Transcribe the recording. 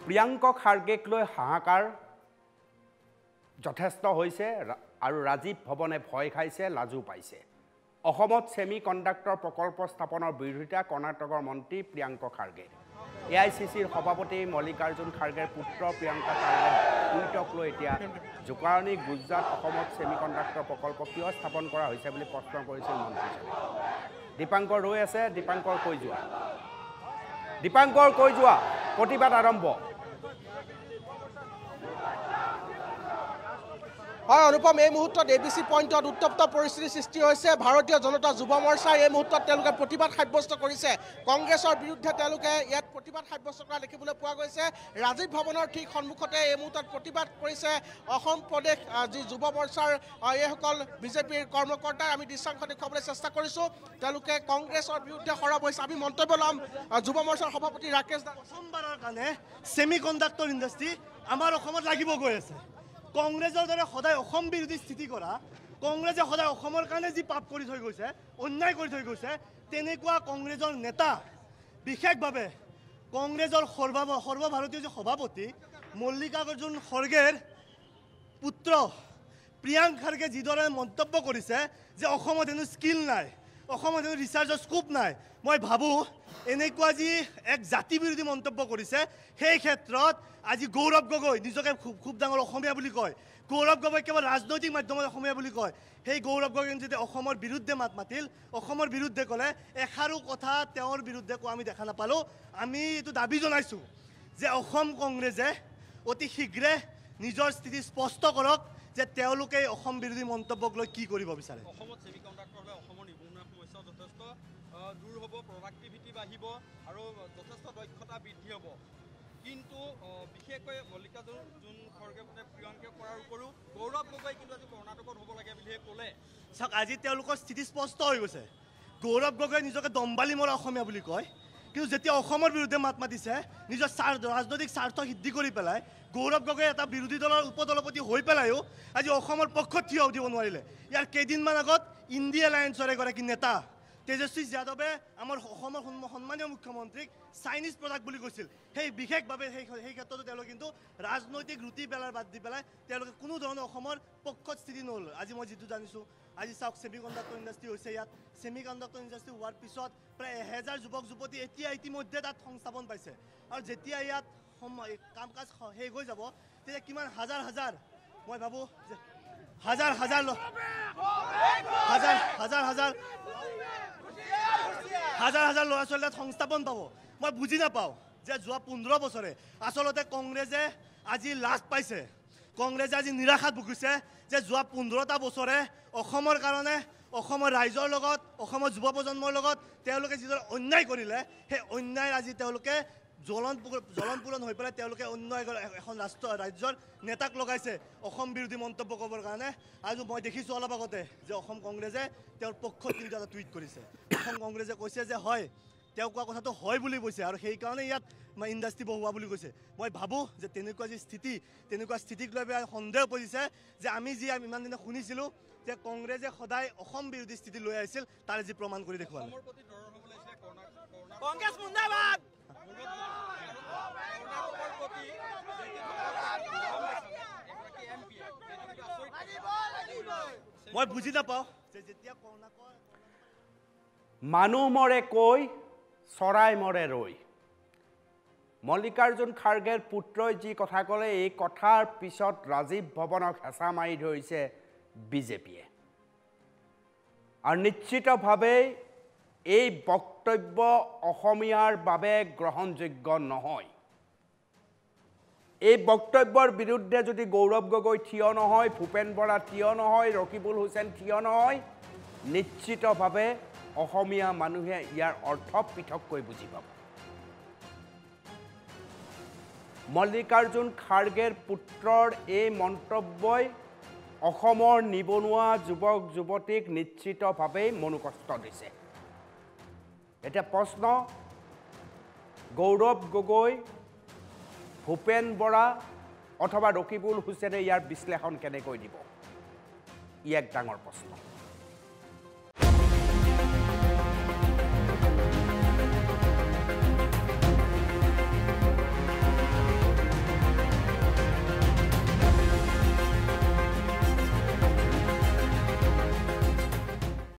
প্ৰিয়ংক খাৰ্গেক লৈ হাহাকাৰ যথেষ্ট হৈছে আৰু ৰাজীৱ ভৱনে ভয় খাইছে লাজু পাইছে অসমত সেমি কণ্ডাক্টৰ প্ৰকল্প স্থাপনৰ বিৰোধিতা কৰ্ণাটকৰ মন্ত্ৰী প্ৰিয়ংক খাৰ্গে এআইচিচিৰ সভাপতি মল্লিকাৰ্জুন খাৰ্গেৰ পুত্ৰ প্ৰিয়ংকা খাৰ্গে টুইটক লৈ এতিয়া জোকাৰণি গুজৰাট অসমত সেমি কণ্ডাক্টৰ প্ৰকল্প কিয় স্থাপন কৰা হৈছে বুলি প্ৰশ্ন কৰিছিল মন্ত্ৰীজনে দীপাংকৰ ৰৈ আছে দীপাংকৰ কৈ যোৱা প্ৰতিবাদ আৰম্ভ হয় অনুপম এই মুহূৰ্তত এবিসি পইণ্টত উত্তপ্ত পৰিস্থিতিৰ সৃষ্টি হৈছে ভাৰতীয় জনতা যুৱ মৰ্চাই এই মুহূৰ্তত তেওঁলোকে প্ৰতিবাদ সাব্যস্ত কৰিছে কংগ্ৰেছৰ বিৰুদ্ধে তেওঁলোকে ইয়াত প্ৰতিবাদ সাব্যস্ত কৰা দেখিবলৈ পোৱা গৈছে ৰাজীৱ ভৱনৰ ঠিক সন্মুখতে এই মুহূৰ্তত প্ৰতিবাদ কৰিছে অসম প্ৰদেশ যি যুৱ মৰ্চাৰ এইসকল বিজেপিৰ কৰ্মকৰ্তা আমি দৃশ্যাংশ দেখুৱাবলৈ চেষ্টা কৰিছোঁ তেওঁলোকে কংগ্ৰেছৰ বিৰুদ্ধে সৰব হৈছে আমি মন্তব্য ল'ম যুৱ মৰ্চাৰ সভাপতি ৰাকেশ দাস প্ৰথমবাৰৰ কাৰণে ছেমি কণ্ডাক্টৰ ইণ্ডাষ্ট্ৰী আমাৰ অসমত লাগিব গৈ আছে কংগ্ৰেছৰ দৰে সদায় অসম বিৰোধী স্থিতি কৰা কংগ্ৰেছে সদায় অসমৰ কাৰণে যি পাপ কৰি থৈ গৈছে অন্যায় কৰি থৈ গৈছে তেনেকুৱা কংগ্ৰেছৰ নেতা বিশেষভাৱে কংগ্ৰেছৰ সৰ্বভাৰতীয় যি সভাপতি মল্লিকাৰ্জুন খৰ্গেৰ পুত্ৰ প্ৰিয়ংক খাৰ্গে যিদৰে মন্তব্য কৰিছে যে অসমত হেনো স্কিল নাই অসমত হেনো ৰিচাৰ্চৰ স্কোপ নাই মই ভাবোঁ এনেকুৱা যি এক জাতি বিৰোধী মন্তব্য কৰিছে সেই ক্ষেত্ৰত আজি গৌৰৱ গগৈ নিজকে খুব ডাঙৰ অসমীয়া বুলি কয় গৌৰৱ গগৈ কেৱল ৰাজনৈতিক মাধ্যমত অসমীয়া বুলি কয় সেই গৌৰৱ গগৈ যেতিয়া অসমৰ বিৰুদ্ধে মাত মাতিল অসমৰ বিৰুদ্ধে ক'লে এষাৰো কথা তেওঁৰ বিৰুদ্ধে কোৱা আমি দেখা নাপালোঁ আমি এইটো দাবী জনাইছোঁ যে অসম কংগ্ৰেছে অতি শীঘ্ৰে নিজৰ স্থিতি স্পষ্ট কৰক যে তেওঁলোকে অসম বিৰোধী মন্তব্যক লৈ কি কৰিব বিচাৰে অসমত ছেমি কণ্ডাক্টৰ লৈ অসমৰ নিবনুৱা সমস্যা যথেষ্ট দূৰ হ'ব প্ৰডাক্টিভিটি বাঢ়িব আৰু যথেষ্ট দক্ষতা বৃদ্ধি হ'ব কিন্তু বিশেষকৈ মল্লিকাৰ্জুন খৰ্গে প্ৰিয়ংকে কৰাৰ উপৰিও গৌৰৱ গগৈ কিন্তু আজি কৰ্ণাটকত হ'ব লাগে বুলিহে ক'লে চাওক আজি তেওঁলোকৰ স্থিতি স্পষ্ট হৈ গৈছে গৌৰৱ গগৈ নিজকে দম্বালি মৰা অসমীয়া বুলি কয় কিন্তু যেতিয়া অসমৰ বিৰুদ্ধে মাত মাতিছে নিজৰ ৰাজনৈতিক স্বাৰ্থ সিদ্ধি কৰি পেলাই গৌৰৱ গগৈ এটা বিৰোধী দলৰ উপদলপতি হৈ পেলাইও আজি অসমৰ পক্ষত থিয় দিব নোৱাৰিলে ইয়াৰ কেইদিনমান আগত ইণ্ডিয়া এলায়েন্সৰ এগৰাকী নেতা তেজস্বী যাদৱে আমাৰ অসমৰ সন্মানীয় মুখ্যমন্ত্ৰীক চাইনিজ প্ৰডাক্ট বুলি কৈছিল সেই বিশেষভাৱে সেই ক্ষেত্ৰতো তেওঁলোকে কিন্তু ৰাজনৈতিক ৰুটি বেলাৰ বাদ দি পেলাই তেওঁলোকে কোনো ধৰণৰ অসমৰ পক্ষত স্থিতি নহ'ল আজি মই যিটো জানিছোঁ আজি চাওক ছেমি কণ্ডাক্টৰ ইণ্ডাষ্ট্ৰী হৈছে ইয়াত ছেমি কণ্ডাক্টৰ ইণ্ডাষ্ট্ৰী হোৱাৰ পিছত প্ৰায় 1000 যুৱক যুৱতী এতিয়া ইতিমধ্যে তাত সংস্থাপন পাইছে আৰু যেতিয়া ইয়াত কাম কাজ শেষ হৈ যাব তেতিয়া কিমান হাজাৰ মই ভাবোঁ যে হাজাৰ ল'ৰা ছোৱালী সংস্থাপন পাব মই বুজি নাপাওঁ যে যোৱা 15 বছৰে আচলতে কংগ্ৰেছে আজি লাজ পাইছে কংগ্ৰেছে আজি নিৰাশাত ভুগিছে যে যোৱা 15টা বছৰে অসমৰ কাৰণে অসমৰ ৰাইজৰ লগত অসমৰ যুৱ প্ৰজন্মৰ লগত তেওঁলোকে যিদৰে অন্যায় কৰিলে সেই অন্যায় আজি তেওঁলোকে জ্বলন পূৰণ হৈ পেলাই তেওঁলোকে অন্য এখন ৰাজ্যৰ নেতাক লগাইছে অসম বিৰোধী মন্তব্য কৰিবৰ কাৰণে আৰু মই দেখিছোঁ অলপ আগতে যে অসম কংগ্ৰেছে তেওঁৰ পক্ষত কিন্তু এটা টুইট কৰিছে অসম কংগ্ৰেছে কৈছে যে হয় তেওঁ কোৱা কথাটো হয় বুলি কৈছে আৰু সেইকাৰণে ইয়াত ইণ্ডাষ্ট্ৰী বহোৱা বুলি কৈছে মই ভাবোঁ যে তেনেকুৱা যি স্থিতি তেনেকুৱা স্থিতিক লৈ সন্দেহ পৰিছে যে আমি ইমান দিনে শুনিছিলোঁ যে কংগ্ৰেছে সদায় অসম বিৰোধী স্থিতি লৈ আহিছিল তাৰ যি প্ৰমাণ কৰি দেখুৱালে কংগ্ৰেছ মুন্দাবাদ মই বুজি নাপাওঁ যে যেতিয়া মানুহ মৰে কৈ চৰাই মৰে ৰৈ মল্লিকাৰ্জুন খাৰ্গেৰ পুত্ৰই যি কথা ক'লে এই কথাৰ পিছত ৰাজীৱ ভৱনক হেঁচা মাৰি ধৰিছে বিজেপিয়ে আৰু নিশ্চিতভাৱে এই বক্তব্য অসমীয়াৰ বাবে গ্ৰহণযোগ্য নহয় এই বক্তব্যৰ বিৰুদ্ধে যদি গৌৰৱ গগৈ থিয় নহয় ভূপেন বৰা থিয় নহয় ৰকিবুল হুছেইন থিয় নহয় নিশ্চিতভাৱে অসমীয়া মানুহে ইয়াৰ অৰ্থ পৃথককৈ বুজি পাব মল্লিকাৰ্জুন খাৰ্গেৰ পুত্ৰৰ এই মন্তব্যই অসমৰ নিবনুৱা যুৱক যুৱতীক নিশ্চিতভাৱে মনোকষ্ট দিছে এতিয়া প্ৰশ্ন গৌৰৱ গগৈ ভূপেন বৰা অথবা ৰকিবুল হুছেইনে ইয়াৰ বিশ্লেষণ কেনেকৈ দিব ই এক ডাঙৰ প্ৰশ্ন